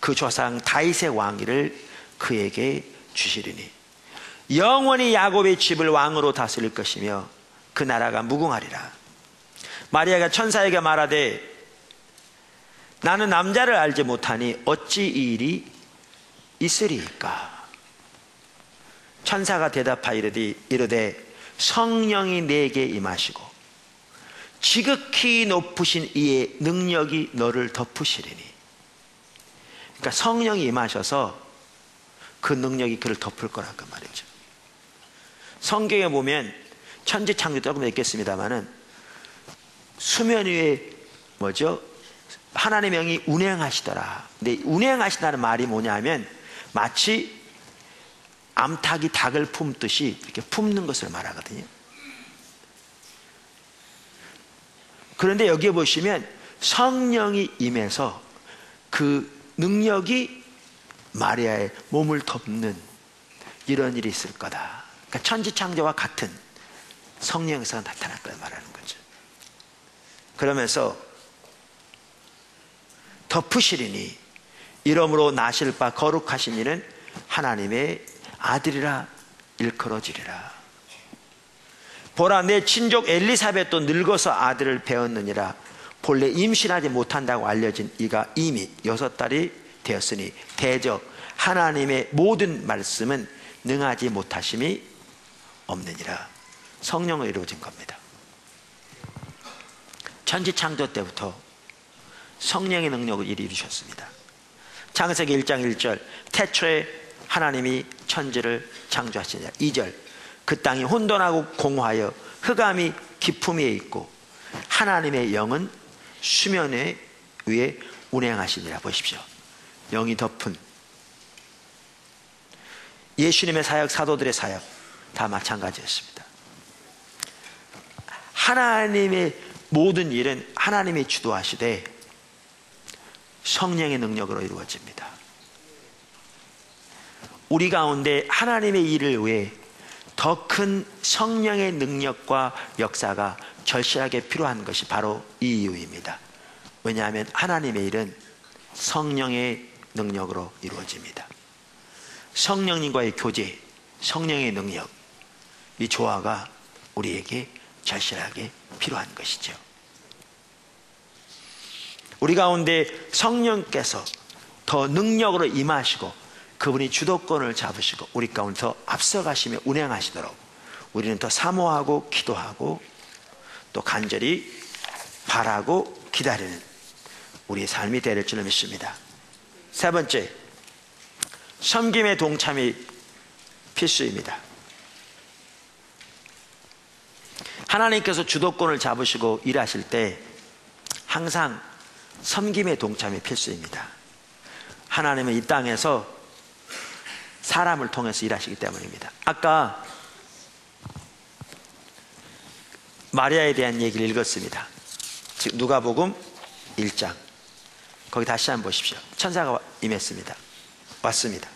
그 조상 다윗의 왕위를 그에게 주시리니 영원히 야곱의 집을 왕으로 다스릴 것이며 그 나라가 무궁하리라. 마리아가 천사에게 말하되 나는 남자를 알지 못하니 어찌 이 일이 있으리이까. 천사가 대답하여 이르되 성령이 내게 임하시고 지극히 높으신 이의 능력이 너를 덮으시리니. 그러니까 성령이 임하셔서 그 능력이 그를 덮을 거라고 말이죠. 성경에 보면 천지창조 조금 읽겠습니다마는 수면 위에 뭐죠? 하나님의 영이 운행하시더라. 근데 운행하시다는 말이 뭐냐면 마치 암탉이 닭을 품듯이 이렇게 품는 것을 말하거든요. 그런데 여기에 보시면 성령이 임해서 그 능력이 마리아의 몸을 덮는 이런 일이 있을 거다. 그러니까 천지창조와 같은 성령에서 나타날 걸 말하는 거죠. 그러면서 덮으시리니 이러므로 나실 바 거룩하신 이는 하나님의 아들이라 일컬어지리라. 보라, 내 친족 엘리사벳도 늙어서 아들을 배었느니라. 본래 임신하지 못한다고 알려진 이가 이미 6달이 되었으니 대저 하나님의 모든 말씀은 능하지 못하심이 없느니라. 성령으로 이루어진 겁니다. 천지창조 때부터 성령의 능력을 이루셨습니다. 창세기 1장 1절 태초에 하나님이 천지를 창조하시니라. 2절 그 땅이 혼돈하고 공허하여 흑암이 깊음 위에 있고 하나님의 영은 수면 위에 운행하시니라. 보십시오. 영이 덮은 예수님의 사역, 사도들의 사역 다 마찬가지였습니다. 하나님의 모든 일은 하나님이 주도하시되 성령의 능력으로 이루어집니다. 우리 가운데 하나님의 일을 위해 더 큰 성령의 능력과 역사가 절실하게 필요한 것이 바로 이 이유입니다. 왜냐하면 하나님의 일은 성령의 능력으로 이루어집니다. 성령님과의 교제, 성령의 능력, 이 조화가 우리에게 절실하게 필요한 것이죠. 우리 가운데 성령께서 더 능력으로 임하시고 그분이 주도권을 잡으시고 우리 가운데 더 앞서가시며 운행하시도록 우리는 더 사모하고 기도하고 또 간절히 바라고 기다리는 우리의 삶이 될 줄 믿습니다. 세 번째, 섬김의 동참이 필수입니다. 하나님께서 주도권을 잡으시고 일하실 때 항상 섬김의 동참이 필수입니다. 하나님은 이 땅에서 사람을 통해서 일하시기 때문입니다. 아까 마리아에 대한 얘기를 읽었습니다. 즉 누가복음 1장 거기 다시 한번 보십시오. 천사가 임했습니다. 왔습니다.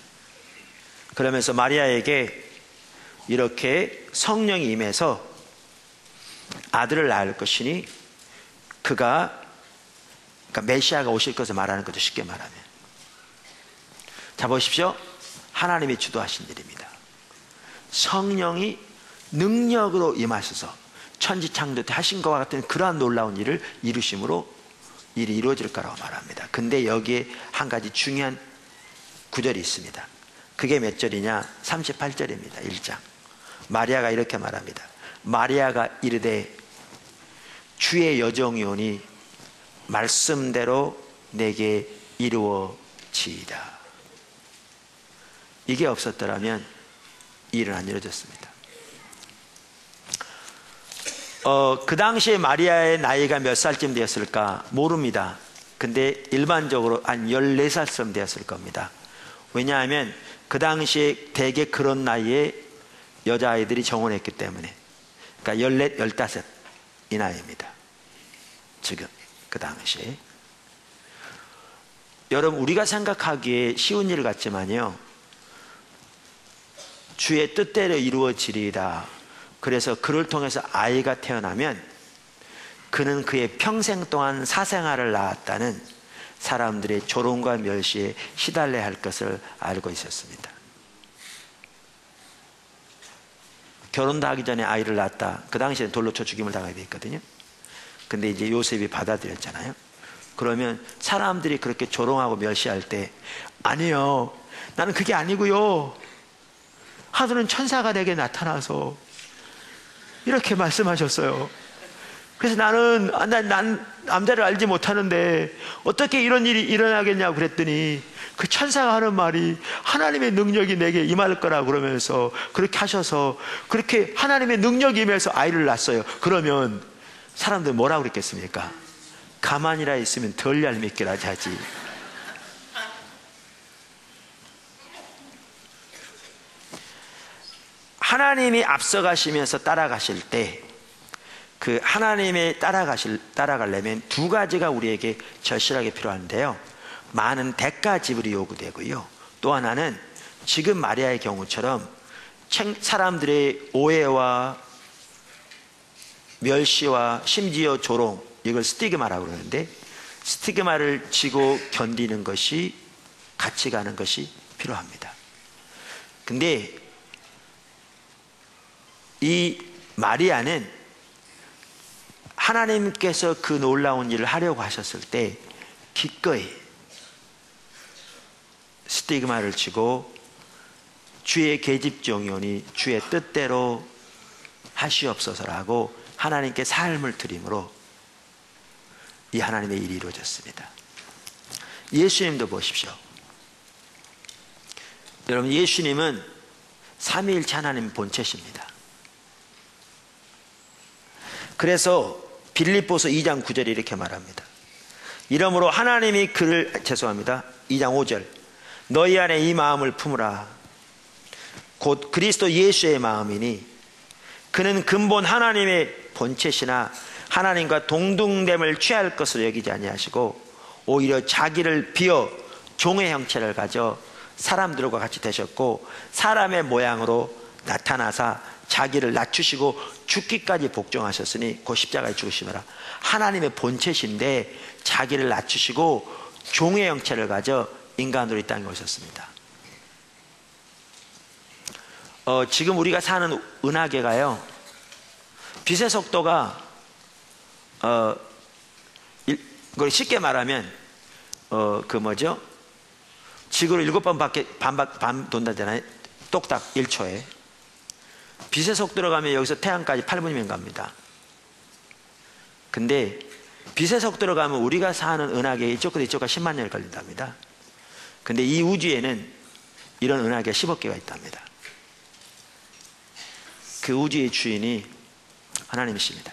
그러면서 마리아에게 이렇게 성령이 임해서 아들을 낳을 것이니 그러니까 메시아가 오실 것을 말하는 거죠. 쉽게 말하면. 자 보십시오. 하나님이 주도하신 일입니다. 성령이 능력으로 임하셔서 천지창조 때 하신 것과 같은 그러한 놀라운 일을 이루심으로 일이 이루어질 거라고 말합니다. 근데 여기에 한 가지 중요한 구절이 있습니다. 그게 몇 절이냐? 38절입니다. 1장. 마리아가 이렇게 말합니다. 마리아가 이르되 주의 여종이 오니 말씀대로 내게 이루어지이다. 이게 없었더라면 일은 안 이루어졌습니다. 그 당시에 마리아의 나이가 몇 살쯤 되었을까 모릅니다. 근데 일반적으로 한 14살쯤 되었을 겁니다. 왜냐하면 그 당시에 대개 그런 나이에 여자아이들이 정혼했기 때문에. 그러니까 14, 15 이 나이입니다. 지금 그 당시에. 여러분 우리가 생각하기에 쉬운 일 같지만요, 주의 뜻대로 이루어지리이다. 그래서 그를 통해서 아이가 태어나면 그는 그의 평생 동안 사생아를 낳았다는 사람들의 조롱과 멸시에 시달려야 할 것을 알고 있었습니다. 결혼도 하기 전에 아이를 낳았다. 그 당시에는 돌로 쳐 죽임을 당하게 돼 있거든요. 근데 이제 요셉이 받아들였잖아요. 그러면 사람들이 그렇게 조롱하고 멸시할 때 아니요, 나는 그게 아니고요, 하늘은 천사가 내게 나타나서 이렇게 말씀하셨어요. 그래서 난 남자를 알지 못하는데 어떻게 이런 일이 일어나겠냐고 그랬더니 그 천사가 하는 말이 하나님의 능력이 내게 임할 거라 그러면서 그렇게 하셔서 그렇게 하나님의 능력이 임해서 아이를 낳았어요. 그러면 사람들 뭐라고 그랬겠습니까? 가만히라 있으면 덜 얄밉기라 하지. 하나님이 앞서가시면서 따라가실 때 그 하나님의 따라가려면 두 가지가 우리에게 절실하게 필요한데요. 많은 대가 지불이 요구되고요. 또 하나는 지금 마리아의 경우처럼 사람들의 오해와 멸시와 심지어 조롱, 이걸 스티그마라고 그러는데 스티그마를 지고 견디는 것이 같이 가는 것이 필요합니다. 근데 이 마리아는 하나님께서 그 놀라운 일을 하려고 하셨을 때 기꺼이 스티그마를 지고 주의 계집종이오니 주의 뜻대로 하시옵소서라고 하나님께 삶을 드림으로 이 하나님의 일이 이루어졌습니다. 예수님도 보십시오. 여러분, 예수님은 삼위일체 하나님 본체십니다. 그래서 빌립보서 2장 9절에 이렇게 말합니다. 이러므로 하나님이 2장 5절 너희 안에 이 마음을 품으라. 곧 그리스도 예수의 마음이니 그는 근본 하나님의 본체시나 하나님과 동등됨을 취할 것으로 여기지 아니하시고 오히려 자기를 비어 종의 형체를 가져 사람들과 같이 되셨고 사람의 모양으로 나타나사 자기를 낮추시고 죽기까지 복종하셨으니 그 십자가에 죽으시느라 하나님의 본체신데 자기를 낮추시고 종의 형체를 가져 인간으로 이 땅에 오셨습니다. 지금 우리가 사는 은하계가요, 빛의 속도가 이걸 쉽게 말하면 지구를 7번 반 돈다잖아요. 똑딱 1초에. 빛의 속도로 가면 여기서 태양까지 8분이면 갑니다. 근데 빛의 속도로 가면 우리가 사는 은하계 이쪽과 이쪽과 10만 년이 걸린답니다. 근데 이 우주에는 이런 은하계가 10억 개가 있답니다. 그 우주의 주인이 하나님이십니다.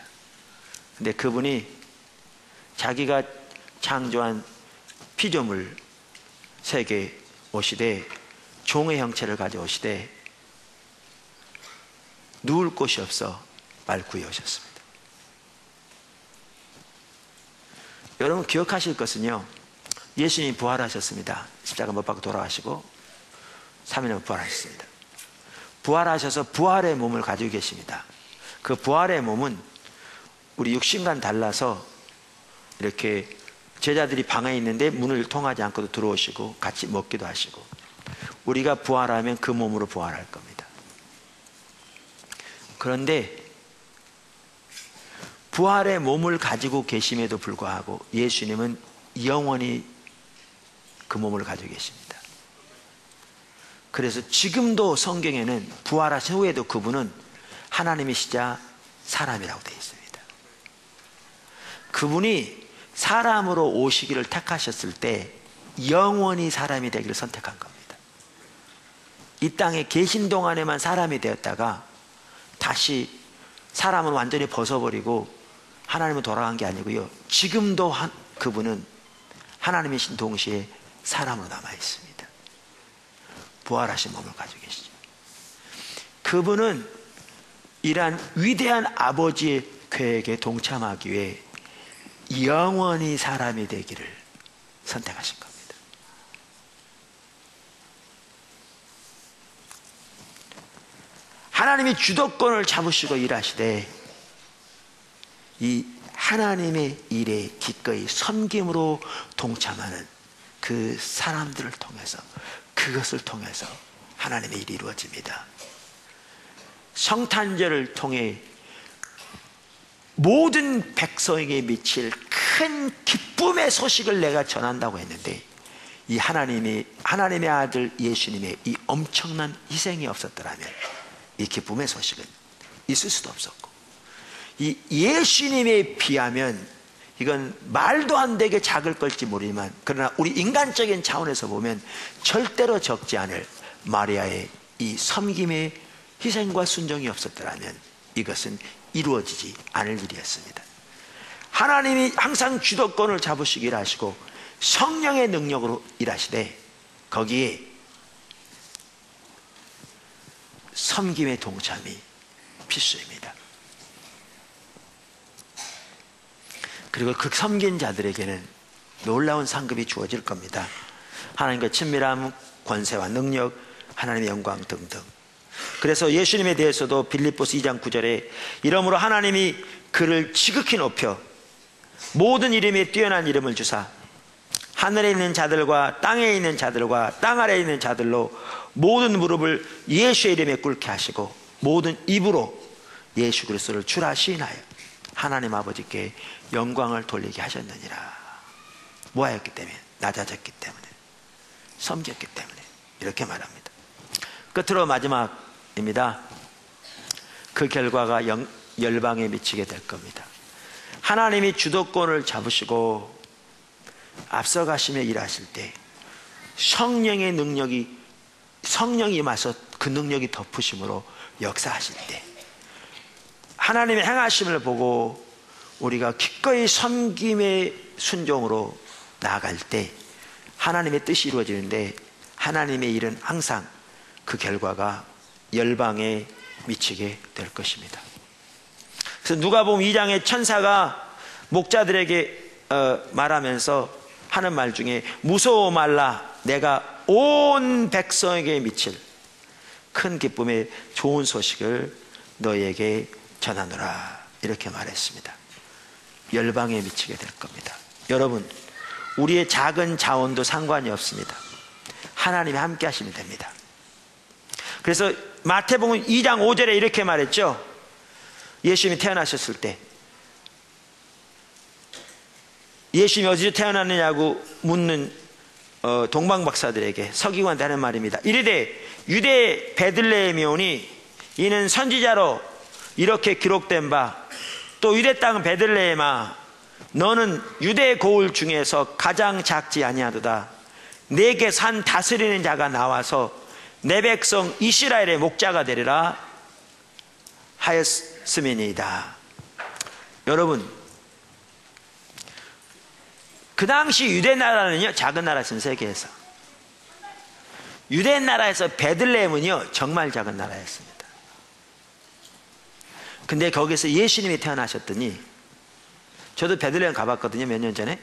근데 그분이 자기가 창조한 피조물 세계에 오시되 종의 형체를 가져오시되 누울 곳이 없어 말 구해 오셨습니다. 여러분 기억하실 것은요, 예수님이 부활하셨습니다. 십자가 못 박고 돌아가시고 3일 만에 부활하셨습니다. 부활하셔서 부활의 몸을 가지고 계십니다. 그 부활의 몸은 우리 육신과는 달라서 이렇게 제자들이 방에 있는데 문을 통하지 않고도 들어오시고 같이 먹기도 하시고, 우리가 부활하면 그 몸으로 부활할 겁니다. 그런데 부활의 몸을 가지고 계심에도 불구하고 예수님은 영원히 그 몸을 가지고 계십니다. 그래서 지금도 성경에는 부활하신 후에도 그분은 하나님이시자 사람이라고 되어 있습니다. 그분이 사람으로 오시기를 택하셨을 때 영원히 사람이 되기를 선택한 겁니다. 이 땅에 계신 동안에만 사람이 되었다가 다시 사람은 완전히 벗어버리고 하나님은 돌아간 게 아니고요, 지금도 그분은 하나님이신 동시에 사람으로 남아 있습니다. 부활하신 몸을 가지고 계시죠. 그분은 이러한 위대한 아버지의 계획에 동참하기 위해 영원히 사람이 되기를 선택하신 겁니다. 하나님이 주도권을 잡으시고 일하시되 이 하나님의 일에 기꺼이 섬김으로 동참하는 그 사람들을 통해서, 그것을 통해서 하나님의 일이 이루어집니다. 성탄절을 통해 모든 백성에게 미칠 큰 기쁨의 소식을 내가 전한다고 했는데, 이 하나님의 아들 예수님의 이 엄청난 희생이 없었더라면 이 기쁨의 소식은 있을 수도 없었고 이 예수님에 비하면 이건 말도 안 되게 작을 걸지 모르지만, 그러나 우리 인간적인 차원에서 보면 절대로 적지 않을 마리아의 이 섬김의 희생과 순종이 없었더라면 이것은 이루어지지 않을 일이었습니다. 하나님이 항상 주도권을 잡으시길 하시고 성령의 능력으로 일하시되 거기에 섬김의 동참이 필수입니다. 그리고 그 섬긴 자들에게는 놀라운 상급이 주어질 겁니다. 하나님과 친밀함, 권세와 능력, 하나님의 영광 등등. 그래서 예수님에 대해서도 빌립보서 2장 9절에 이러므로 하나님이 그를 지극히 높여 모든 이름에 뛰어난 이름을 주사 하늘에 있는 자들과 땅에 있는 자들과 땅 아래에 있는 자들로 모든 무릎을 예수의 이름에 꿇게 하시고 모든 입으로 예수 그리스도를 주라 시인하여 하나님 아버지께 영광을 돌리게 하셨느니라. 뭐하였기 때문에? 낮아졌기 때문에, 섬겼기 때문에, 이렇게 말합니다. 끝으로 마지막입니다. 그 결과가 열방에 미치게 될 겁니다. 하나님이 주도권을 잡으시고 앞서가시며 일하실 때 성령의 능력이, 성령이 임하서 그 능력이 덮으심으로 역사하실 때 하나님의 행하심을 보고 우리가 기꺼이 섬김의 순종으로 나아갈 때 하나님의 뜻이 이루어지는데, 하나님의 일은 항상 그 결과가 열방에 미치게 될 것입니다. 그래서 누가복음 2장의 천사가 목자들에게 말하면서 하는 말 중에 무서워 말라, 내가 온 백성에게 미칠 큰 기쁨의 좋은 소식을 너희에게 전하노라, 이렇게 말했습니다. 열방에 미치게 될 겁니다. 여러분, 우리의 작은 자원도 상관이 없습니다. 하나님이 함께 하시면 됩니다. 그래서 마태복음 2장 5절에 이렇게 말했죠. 예수님이 태어나셨을 때 예수님이 어디서 태어났느냐고 묻는 동방박사들에게 서기관한테 하는 말입니다. 이르되 유대 베들레헴이 오니 이는 선지자로 이렇게 기록된 바, 또 유대 땅 베들레헴아 너는 유대 고을 중에서 가장 작지 아니하도다. 내게 산 다스리는 자가 나와서 내 백성 이스라엘의 목자가 되리라 하였음이니이다. 여러분, 그 당시 유대 나라는요 작은 나라였습니다. 세계에서 유대 나라에서 베들레헴은요 정말 작은 나라였습니다. 근데 거기서 예수님이 태어나셨더니, 저도 베들레헴 가봤거든요, 몇 년 전에.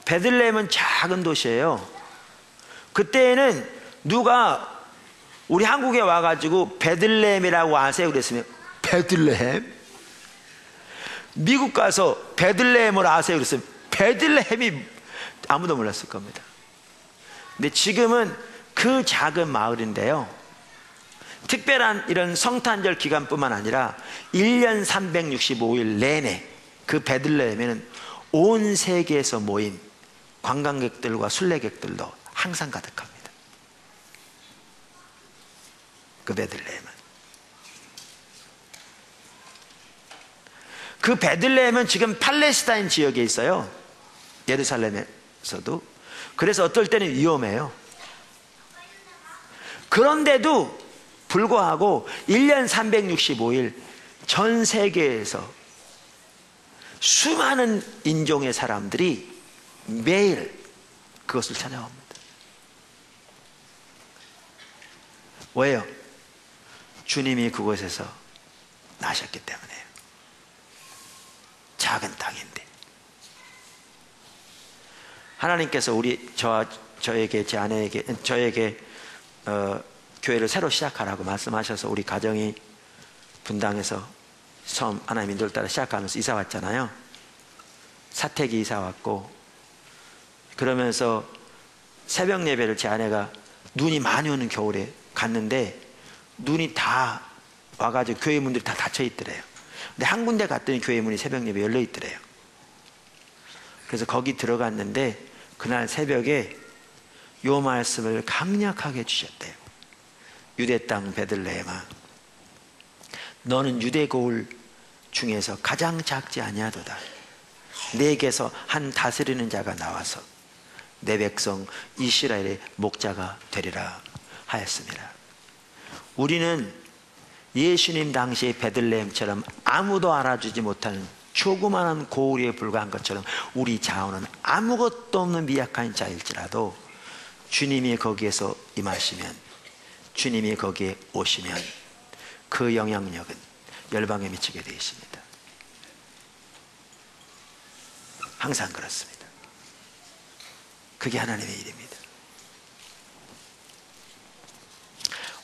베들레헴은 작은 도시예요. 그때는 누가 우리 한국에 와가지고 베들레헴이라고 아세요? 그랬으면 베들레헴? 미국 가서 베들레헴을 아세요? 그랬으면 베들레헴이 아무도 몰랐을 겁니다. 근데 지금은 그 작은 마을인데요, 특별한 이런 성탄절 기간뿐만 아니라 1년 365일 내내 그 베들레헴에는 온 세계에서 모인 관광객들과 순례객들도 항상 가득합니다. 그 베들레헴은, 그 베들레헴은 지금 팔레스타인 지역에 있어요. 예루살렘에서도. 그래서 어떨 때는 위험해요. 그런데도 불구하고 1년 365일 전 세계에서 수많은 인종의 사람들이 매일 그것을 찾아옵니다. 왜요? 주님이 그곳에서 나셨기 때문에요. 작은 땅인데 하나님께서 저에게, 제 아내에게, 저에게 교회를 새로 시작하라고 말씀하셔서 우리 가정이 분당에서 처음 하나님 인도를 따라 시작하면서 이사 왔잖아요. 사택이 이사 왔고, 그러면서 새벽 예배를 제 아내가 눈이 많이 오는 겨울에 갔는데 눈이 다 와가지고 교회 문들이 다 닫혀 있더래요. 근데 한 군데 갔더니 교회 문이 새벽 예배 열려 있더래요. 그래서 거기 들어갔는데 그날 새벽에 요 말씀을 강력하게 주셨대요. 유대 땅 베들레헴아, 너는 유대 거울 중에서 가장 작지 아니하도다. 내게서 한 다스리는 자가 나와서 내 백성 이스라엘의 목자가 되리라 하였습니다. 우리는 예수님 당시 베들레헴처럼 아무도 알아주지 못하는 조그마한 고우리에 불과한 것처럼 우리 자원은 아무것도 없는 미약한 자일지라도 주님이 거기에서 임하시면, 주님이 거기에 오시면 그 영향력은 열방에 미치게 되어 있습니다. 항상 그렇습니다. 그게 하나님의 일입니다.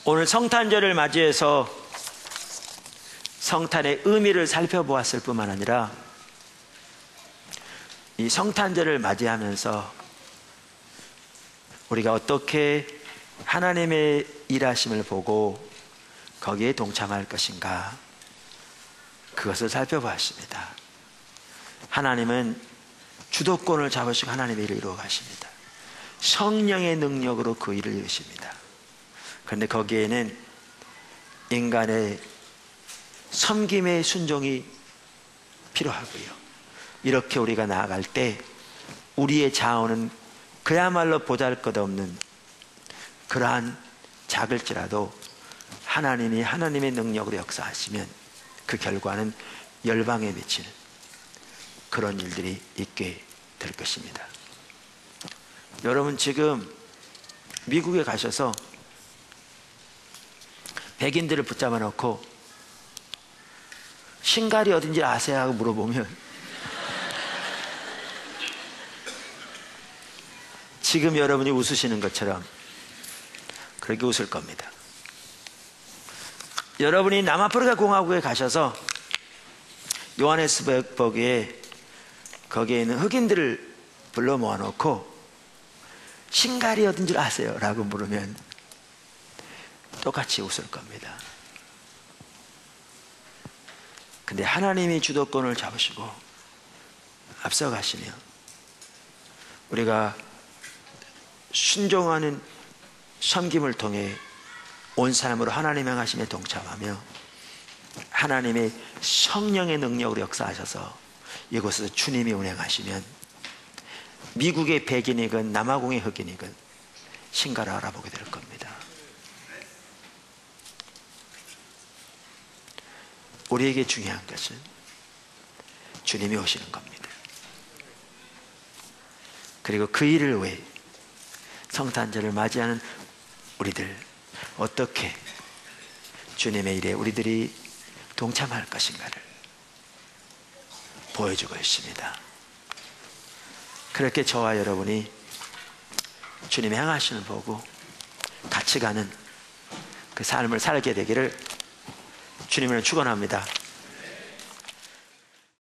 오늘 성탄절을 맞이해서 성탄의 의미를 살펴보았을 뿐만 아니라 이 성탄절을 맞이하면서 우리가 어떻게 하나님의 일하심을 보고 거기에 동참할 것인가, 그것을 살펴보았습니다. 하나님은 주도권을 잡으시고 하나님의 일을 이루어 가십니다. 성령의 능력으로 그 일을 이루십니다. 그런데 거기에는 인간의 섬김의 순종이 필요하고요. 이렇게 우리가 나아갈 때 우리의 자원은 그야말로 보잘것없는 그러한 작을지라도 하나님이 하나님의 능력으로 역사하시면 그 결과는 열방에 미치는 그런 일들이 있게 될 것입니다. 여러분, 지금 미국에 가셔서 백인들을 붙잡아 놓고 신갈이 어딘지 아세요? 하고 물어보면 지금 여러분이 웃으시는 것처럼 그렇게 웃을 겁니다. 여러분이 남아프리카 공화국에 가셔서 요하네스버그에 거기에 있는 흑인들을 불러 모아놓고 신갈이 어딘 줄 아세요? 라고 물으면 똑같이 웃을 겁니다. 근데 하나님이 주도권을 잡으시고 앞서가시며 우리가 순종하는 섬김을 통해 온 삶으로 하나님 행하심에 동참하며 하나님의 성령의 능력으로 역사하셔서 이곳에서 주님이 운행하시면 미국의 백인이건 남아공의 흑인이건 신가를 알아보게 될 겁니다. 우리에게 중요한 것은 주님이 오시는 겁니다. 그리고 그 일을 위해 성탄절을 맞이하는 우리들, 어떻게 주님의 일에 우리들이 동참할 것인가를 보여주고 있습니다. 그렇게 저와 여러분이 주님의 행하심을 보고 같이 가는 그 삶을 살게 되기를 주님을 축원합니다.